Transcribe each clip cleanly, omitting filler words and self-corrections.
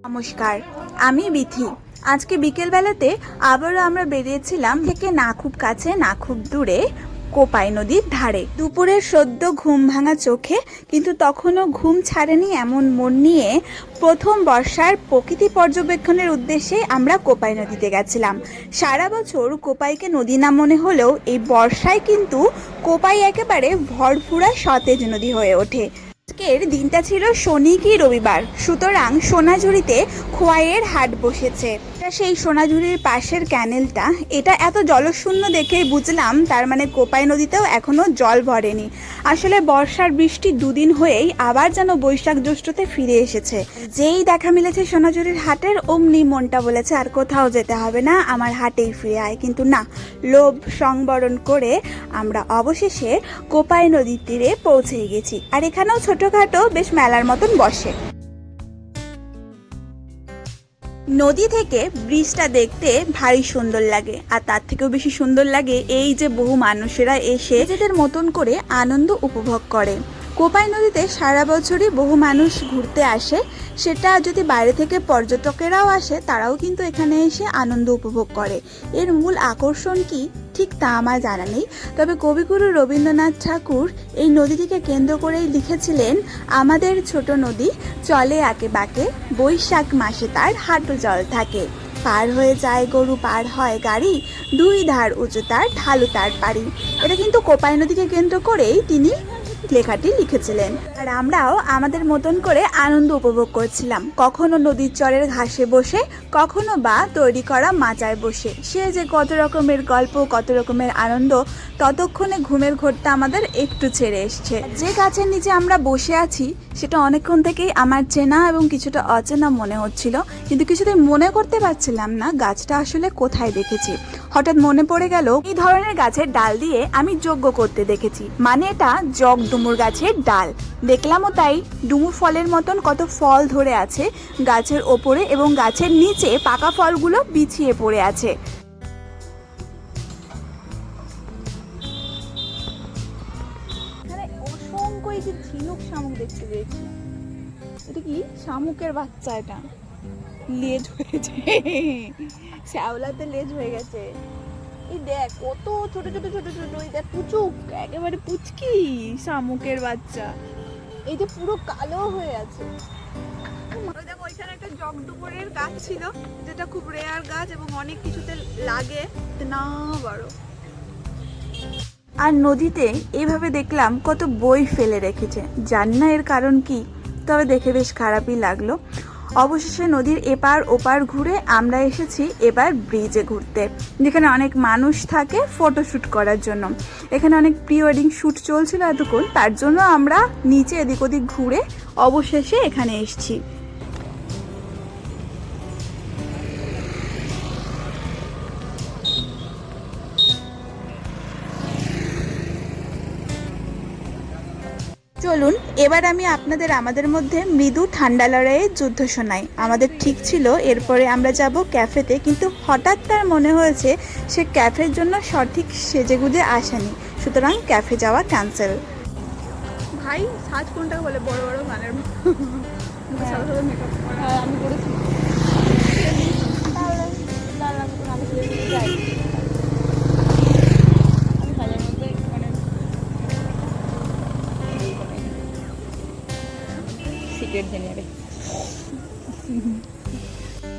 নমস্কার, আমি বিথি। আজকে বিকেলবেলাতে আবারও আমরা বেরিয়েছিলাম থেকে না খুব কাছে না খুব দূরে কোপাই নদীর ধারে। দুপুরের সদ্য ঘুম ভাঙা চোখে কিন্তু তখনও ঘুম ছাড়েনি এমন মন নিয়ে প্রথম বর্ষার প্রকৃতি পর্যবেক্ষণের উদ্দেশ্যে আমরা কোপাই নদীতে গেছিলাম। সারা বছর কোপাইকে নদী না মনে হলেও এই বর্ষায় কিন্তু কোপাই একেবারে ভরপুরা সতেজ নদী হয়ে ওঠে। আজকের দিনটা ছিল শনি কি রবিবার, সুতরাং সোনাঝুরিতে খোয়াইয়ের হাট বসেছে। সেই সোনাঝুরির পাশের ক্যানেলটা, এটা এত জলশূন্য দেখেই বুঝলাম তার মানে কোপাই নদীতেও এখনো জল ভরেনি। আসলে বর্ষার বৃষ্টি দুদিন হয়েই আবার যেন বৈশাখ জ্যৈষ্ঠতে ফিরে এসেছে। যেই দেখা মিলেছে সোনাঝুরির হাটের, অমনি মনটা বলেছে আর কোথাও যেতে হবে না, আমার হাটেই ফিরে আয়। কিন্তু না, লোভ সংবরণ করে আমরা অবশেষে কোপাই নদীর তীরে পৌঁছে গেছি। আর এখানেও ছোটখাটো বেশ মেলার মতন বসে। নদী থেকে ব্রিজটা দেখতে ভারী সুন্দর লাগে, আর তার থেকেও বেশি সুন্দর লাগে এই যে বহু মানুষেরা এসে নিজেদের মতন করে আনন্দ উপভোগ করে। কোপাই নদীতে সারা বছরই বহু মানুষ ঘুরতে আসে। সেটা যদি বাইরে থেকে পর্যটকেরাও আসে, তারাও কিন্তু এখানে এসে আনন্দ উপভোগ করে। এর মূল আকর্ষণ কি ঠিক তা আমার জানা নেই, তবে কবিগুরু রবীন্দ্রনাথ ঠাকুর এই নদীটিকে কেন্দ্র করেই লিখেছিলেন, আমাদের ছোট নদী চলে আঁকে বাঁকে, বৈশাখ মাসে তার হাঁটু জল থাকে, পার হয়ে যায় গরু পার হয় গাড়ি, দুই ধার উঁচু তার ঢালু তার পাড়ি। এটা কিন্তু কোপাই নদীকে কেন্দ্র করেই তিনি লেখাটি লিখেছিলেন। আর আমরাও আমাদের মতন করে আনন্দ উপভোগ করছিলাম, কখনো নদীর চরের ঘাসে বসে, কখনো বা তৈরি করা মাচায় বসে। সে যে কত রকমের গল্প, কত রকমের আনন্দ, ততক্ষণে ঘুমের ঘোরটা আমাদের একটু ছেড়ে এসছে। যে গাছের নিচে আমরা বসে আছি সেটা অনেকক্ষণ থেকেই আমার চেনা এবং কিছুটা অচেনা মনে হচ্ছিল, কিন্তু কিছুতেই মনে করতে পারছিলাম না গাছটা আসলে কোথায় দেখেছি। হঠাৎ মনে পড়ে গেল, এই ধরনের গাছের ডাল দিয়ে আমি যজ্ঞ করতে দেখেছি, মানে এটা জগ ডুমুর গাছের ডাল। দেখলামও তাই, ডুমুর ফলের মতন কত ফল ধরে আছে গাছের ওপরে, এবং গাছের নিচে পাকা ফলগুলো বিছিয়ে পড়ে আছে। অসংখ্য এই যে ঝিনুক শামুক দেখতে পেয়েছি। এটা কি শামুকের বাচ্চা? এটা লেজ হয়েছে, শ্যাওলাতে লেজ হয়ে গেছে। এই দেখ কত ছোট ছোট ছোট ছোট, এই দেখ পুচুক, একেবারে পুচকি শামুকের বাচ্চা। এই যে পুরো কালো হয়ে আছে। দেখো ওইখানে একটা জগডুমুরের গাছ ছিল, যেটা খুব রেয়ার গাছ এবং অনেক কিছুতে লাগে না বড়। আর নদীতে এইভাবে দেখলাম কত বই ফেলে রেখেছে, জানি না এর কারণ কি, তবে দেখে বেশ খারাপই লাগলো। অবশেষে নদীর এপার ওপার ঘুরে আমরা এসেছি এবার ব্রিজে ঘুরতে, যেখানে অনেক মানুষ থাকে ফটোশ্যুট করার জন্য। এখানে অনেক প্রি ওয়েডিং শ্যুট চলছিল এতক্ষণ, তার জন্য আমরা নিচে এদিক ওদিক ঘুরে অবশেষে এখানে এসেছি। চলুন এবার আমি আপনাদের আমাদের মধ্যে মৃদু ঠান্ডা লড়াইয়ের যুদ্ধ শোনাই। আমাদের ঠিক ছিল এরপরে আমরা যাব ক্যাফেতে, কিন্তু হঠাৎ তার মনে হয়েছে সে ক্যাফের জন্য সঠিক সেজেগুজে আসেনি, সুতরাং ক্যাফে যাওয়া ক্যান্সেল। ভাই সাজ কোনটাকে বলে? বড় বড় গানের আমি করেছি।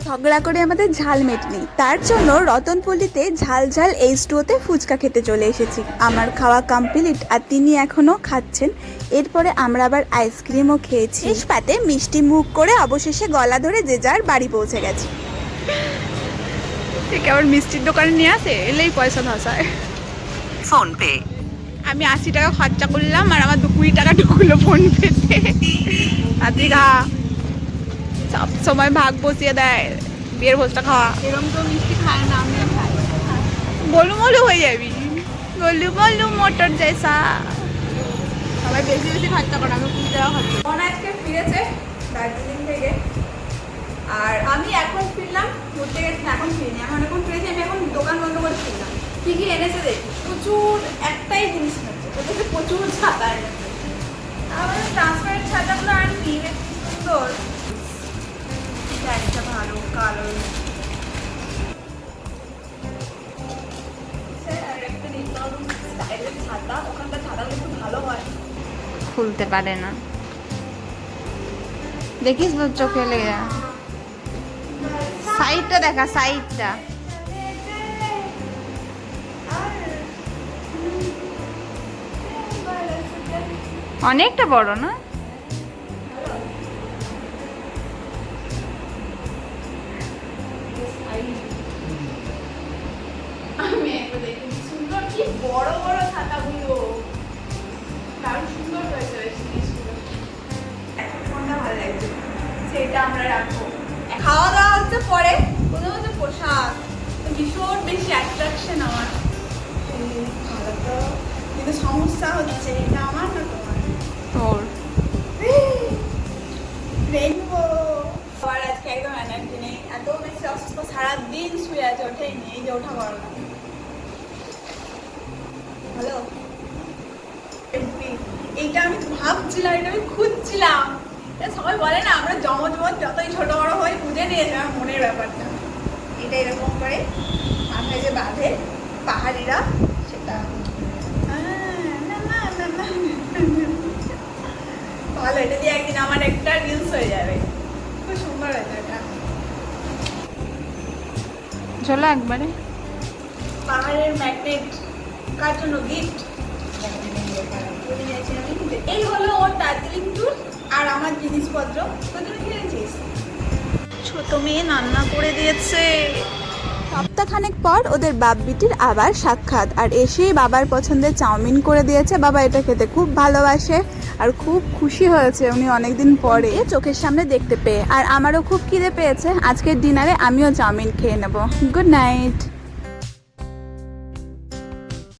ঝগড়া করে আমাদের ঝাল মেটেনি, তার জন্য রতনপল্লিতে ঝাল ঝাল H2O-তে ফুচকা খেতে চলে এসেছি। আমার খাওয়া কমপ্লিট, আর তিনি এখনো খাচ্ছেন। এরপরে আমরা আবার আইসক্রিমও খেয়েছি, পাতে মিষ্টি মুখ করে অবশেষে গলা ধরে যে যার বাড়ি পৌঁছে গেছি। কেমন মিষ্টির দোকানে নিয়ে আসে, এলেই পয়সা ধসায়। ফোন পে আমি 80 টাকা খরচা করলাম, আর আমার 20 টাকা ঢুকলো ফোন পেতে। আদিঘা সব সময় ভাগ বসিয়ে দেয় বিয়ের ভোজটা খাওয়া। এরকম তো মিষ্টি খায় না, আমি খাই। গোলু মোলু হয়ে যাবি, গোলু মোলু মোটর জেসা। সবাই বেশি বেশি খরচা করে, আমি 20 টাকা খরচা। আজকে ফিরেছে দার্জিলিং থেকে, আর আমি এখন ফিরলাম। ঘুরতে গেছি, এখন ফিরিনি, এখন ফিরেছি। আমি এখন দোকান বন্ধ করে ফিরলাম। কি কি এনেছে দেখি, প্রচুর একটাই জিনিস এনেছে, ওটাতে প্রচুর ছাতা এনেছে। আমাদের ট্রান্সপারেন্ট ছাতাগুলো আনবি, বেশ সুন্দর। কালো কালো ছাতা, ওখানকার ছাতাগুলো একটু ভালো হয়, খুলতে পারে না, দেখিস তোর চোখে লেগে। সাইডটা দেখা, সাইডটা অনেকটা বড় না? আমি একটু দেখি সুন্দর, কি বড় বড় ছাতাগুলো, দারুণ সুন্দর হয়েছে জিনিসগুলো। কোনটা ভালো লাগছে সেটা আমরা রাখবো। খাওয়া দাওয়া হচ্ছে পরে, প্রথমে হচ্ছে পোশাক, ভীষণ বেশি অ্যাট্রাকশন আমার। ভালো তো, কিন্তু সমস্যা হচ্ছে এটা আমার না তোমার, তোর। রেনবো আবার আজকে একদম এনার্জি নেই, এত বেশি অসুস্থ, সারাদিন শুয়ে আছে, ওঠেইনি, এই যে ওঠা করো না। হ্যালো, এইটা আমি ভাবছিলাম, এটা আমি খুঁজছিলাম। সবাই বলে না আমরা জমজ যতই ছোট বড় হই, বুঝে নিয়েছে আমার মনের ব্যাপারটা। এটা এরকম করে মাথায় যে বাঁধে পাহাড়িরা, সেটা ভালো, এটা দিয়ে একদিন আমার একটা রিলস হয়ে যাবে, খুব সুন্দর হয়েছে এটা। চলো একবারে। পাহাড়ের ম্যাগনেট কার জন্য গিফট, এই হলো ওর দার্জিলিং ট্যুর আর আমার জিনিসপত্র। প্রথমে কিনেছিস, ছোট মেয়ে রান্না করে দিয়েছে। সপ্তাহখানেক পর ওদের বাপ বিটির আবার সাক্ষাৎ, আর এসেই বাবার পছন্দের চাউমিন করে দিয়েছে। বাবা এটা খেতে খুব ভালোবাসে আর খুব খুশি হয়েছে উনি অনেকদিন পরে চোখের সামনে দেখতে পেয়ে। আর আমারও খুব খিদে পেয়েছে, আজকের ডিনারে আমিও চাউমিন খেয়ে নেব। Good night.